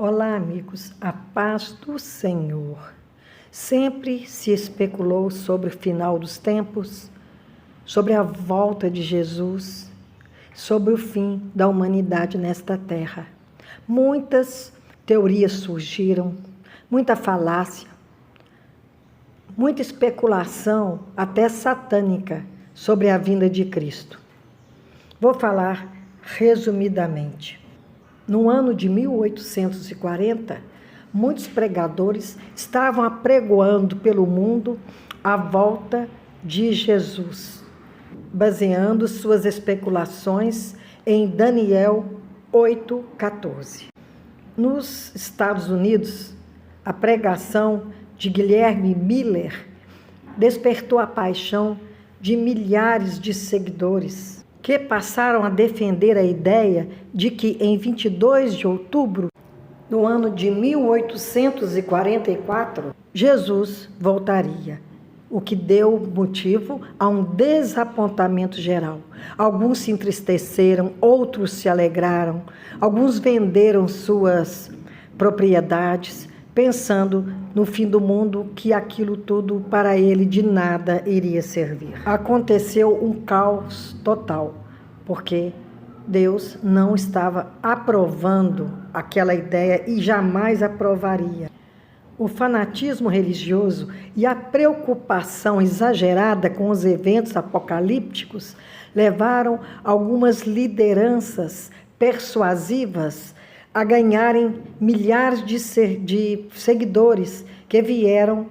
Olá, amigos, a paz do Senhor. Sempre se especulou sobre o final dos tempos, sobre a volta de Jesus, sobre o fim da humanidade nesta terra. Muitas teorias surgiram, muita falácia, muita especulação, até satânica, sobre a vinda de Cristo. Vou falar resumidamente. No ano de 1840, muitos pregadores estavam apregoando pelo mundo a volta de Jesus, baseando suas especulações em Daniel 8:14. Nos Estados Unidos, a pregação de Guilherme Miller despertou a paixão de milhares de seguidores, que passaram a defender a ideia de que em 22 de outubro do ano de 1844, Jesus voltaria, o que deu motivo a um desapontamento geral. Alguns se entristeceram, outros se alegraram, alguns venderam suas propriedades, pensando no fim do mundo, que aquilo tudo para ele de nada iria servir. Aconteceu um caos total, porque Deus não estava aprovando aquela ideia e jamais aprovaria. O fanatismo religioso e a preocupação exagerada com os eventos apocalípticos levaram algumas lideranças persuasivas a ganharem milhares de seguidores que vieram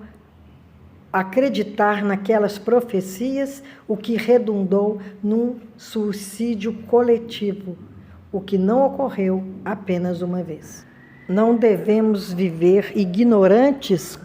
acreditar naquelas profecias, o que redundou num suicídio coletivo, o que não ocorreu apenas uma vez. Não devemos viver ignorantes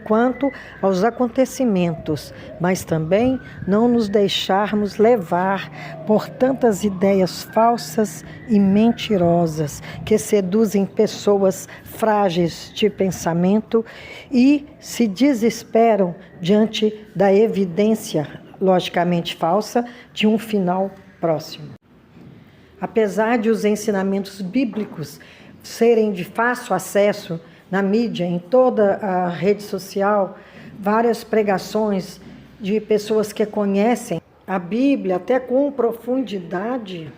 quanto aos acontecimentos, mas também não nos deixarmos levar por tantas ideias falsas e mentirosas que seduzem pessoas frágeis de pensamento e se desesperam diante da evidência, logicamente falsa, de um final próximo. Apesar de os ensinamentos bíblicos serem de fácil acesso na mídia, em toda a rede social, várias pregações de pessoas que conhecem a Bíblia até com profundidade,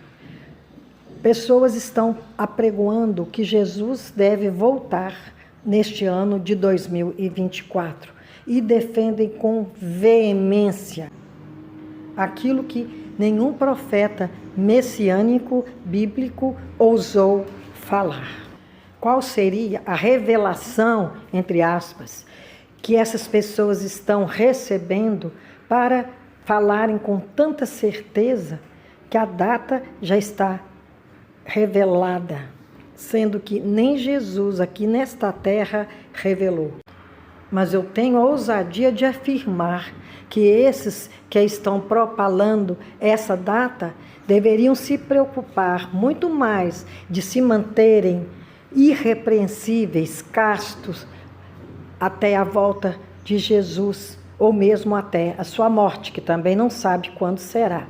pessoas estão apregoando que Jesus deve voltar neste ano de 2024 e defendem com veemência aquilo que nenhum profeta messiânico bíblico ousou falar. Qual seria a revelação, entre aspas, que essas pessoas estão recebendo para falarem com tanta certeza que a data já está revelada, sendo que nem Jesus aqui nesta terra revelou. Mas eu tenho a ousadia de afirmar que esses que estão propalando essa data deveriam se preocupar muito mais de se manterem irrepreensíveis, castos, até a volta de Jesus, ou mesmo até a sua morte, que também não sabe quando será.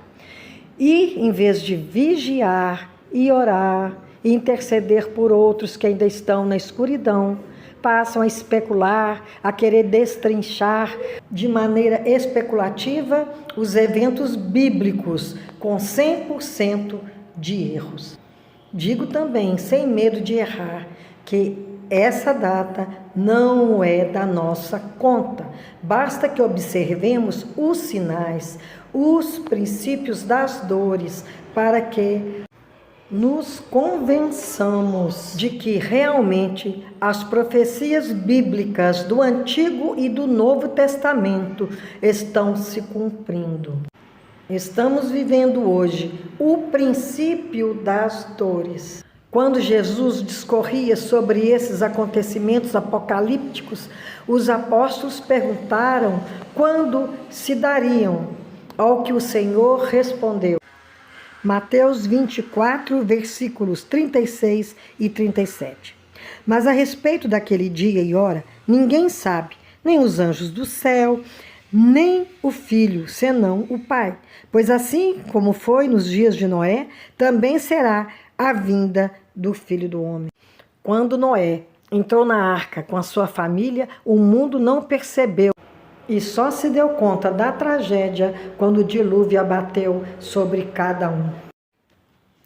E, em vez de vigiar e orar e interceder por outros que ainda estão na escuridão, passam a especular, a querer destrinchar de maneira especulativa os eventos bíblicos com 100% de erros. Digo também, sem medo de errar, que essa data não é da nossa conta. Basta que observemos os sinais, os princípios das dores, para que nos convençamos de que realmente as profecias bíblicas do Antigo e do Novo Testamento estão se cumprindo. Estamos vivendo hoje o princípio das dores. Quando Jesus discorria sobre esses acontecimentos apocalípticos, os apóstolos perguntaram quando se dariam, ao que o Senhor respondeu. Mateus 24, versículos 36 e 37. Mas a respeito daquele dia e hora, ninguém sabe, nem os anjos do céu, nem o Filho, senão o Pai. Pois assim como foi nos dias de Noé, também será a vinda do Filho do Homem. Quando Noé entrou na arca com a sua família, o mundo não percebeu e só se deu conta da tragédia quando o dilúvio abateu sobre cada um.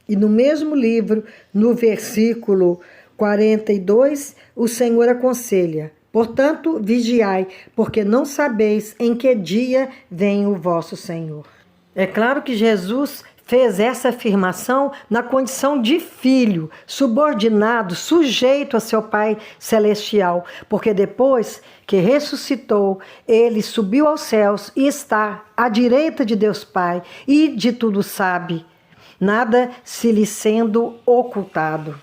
E no mesmo livro, no versículo 42, o Senhor aconselha: portanto, vigiai, porque não sabeis em que dia vem o vosso Senhor. É claro que Jesus fez essa afirmação na condição de filho, subordinado, sujeito a seu Pai Celestial, porque depois que ressuscitou, ele subiu aos céus e está à direita de Deus Pai e de tudo sabe, nada se lhe sendo ocultado.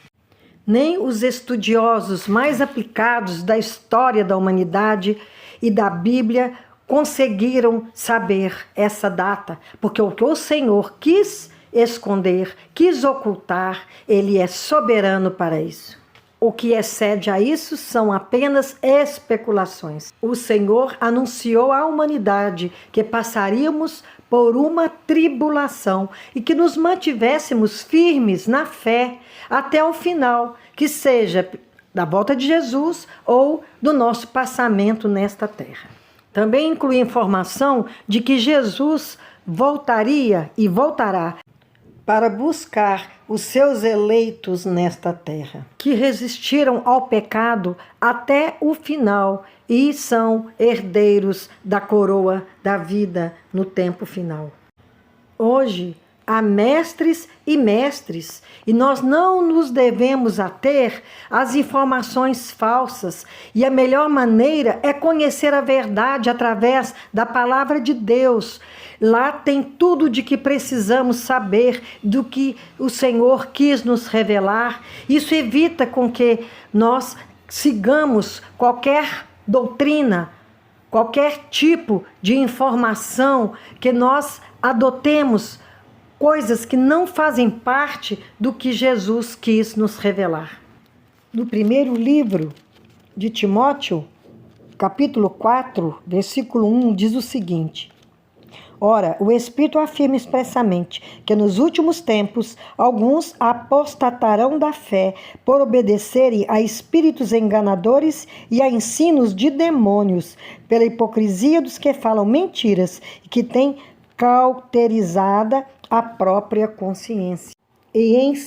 Nem os estudiosos mais aplicados da história da humanidade e da Bíblia conseguiram saber essa data, porque o que o Senhor quis esconder, quis ocultar, Ele é soberano para isso. O que excede a isso são apenas especulações. O Senhor anunciou à humanidade que passaríamos por uma tribulação e que nos mantivéssemos firmes na fé até o final, que seja da volta de Jesus ou do nosso passamento nesta terra. Também inclui informação de que Jesus voltaria e voltará para buscar os seus eleitos nesta terra, que resistiram ao pecado até o final e são herdeiros da coroa da vida no tempo final. Hoje, há mestres e mestres, e nós não nos devemos ater às informações falsas, e a melhor maneira é conhecer a verdade através da palavra de Deus. Lá tem tudo de que precisamos saber, do que o Senhor quis nos revelar. Isso evita com que nós sigamos qualquer doutrina, qualquer tipo de informação, que nós adotemos coisas que não fazem parte do que Jesus quis nos revelar. No primeiro livro de Timóteo, capítulo 4, versículo 1, diz o seguinte: ora, o Espírito afirma expressamente que nos últimos tempos alguns apostatarão da fé por obedecerem a espíritos enganadores e a ensinos de demônios, pela hipocrisia dos que falam mentiras e que têm cauterizada a própria consciência. E em 2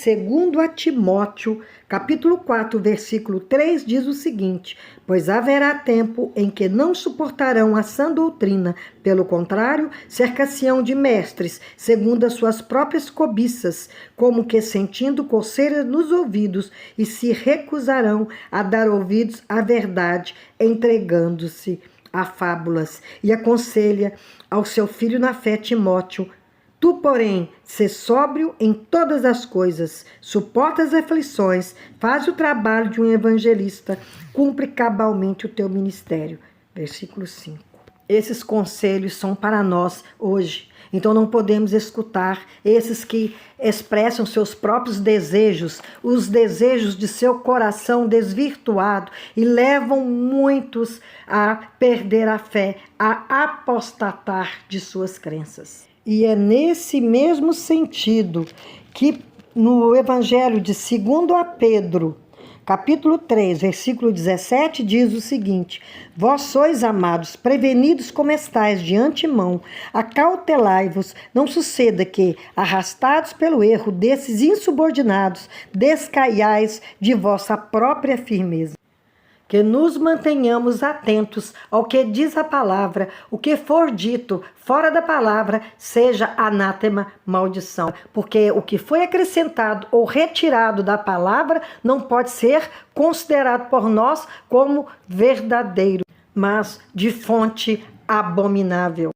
Timóteo, capítulo 4, versículo 3, diz o seguinte: pois haverá tempo em que não suportarão a sã doutrina, pelo contrário, cercar-se-ão de mestres, segundo as suas próprias cobiças, como que sentindo coceira nos ouvidos, e se recusarão a dar ouvidos à verdade, entregando-se a fábulas. E aconselha ao seu filho na fé, Timóteo: tu, porém, sê sóbrio em todas as coisas, suporta as aflições, faz o trabalho de um evangelista, cumpre cabalmente o teu ministério. Versículo 5. Esses conselhos são para nós hoje. Então não podemos escutar esses que expressam seus próprios desejos, os desejos de seu coração desvirtuado, e levam muitos a perder a fé, a apostatar de suas crenças. E é nesse mesmo sentido que no Evangelho de 2 Pedro, capítulo 3, versículo 17, diz o seguinte: vós sois, amados, prevenidos como estáis de antemão, acautelai-vos, não suceda que, arrastados pelo erro desses insubordinados, descaiais de vossa própria firmeza. Que nos mantenhamos atentos ao que diz a palavra, o que for dito fora da palavra seja anátema, maldição, porque o que foi acrescentado ou retirado da palavra não pode ser considerado por nós como verdadeiro, mas de fonte abominável.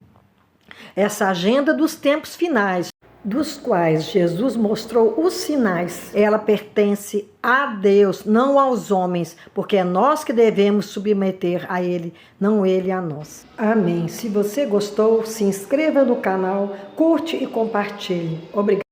Essa agenda dos tempos finais, dos quais Jesus mostrou os sinais, ela pertence a Deus, não aos homens, porque é nós que devemos submeter a Ele, não Ele a nós. Amém. Se você gostou, se inscreva no canal, curte e compartilhe. Obrigado.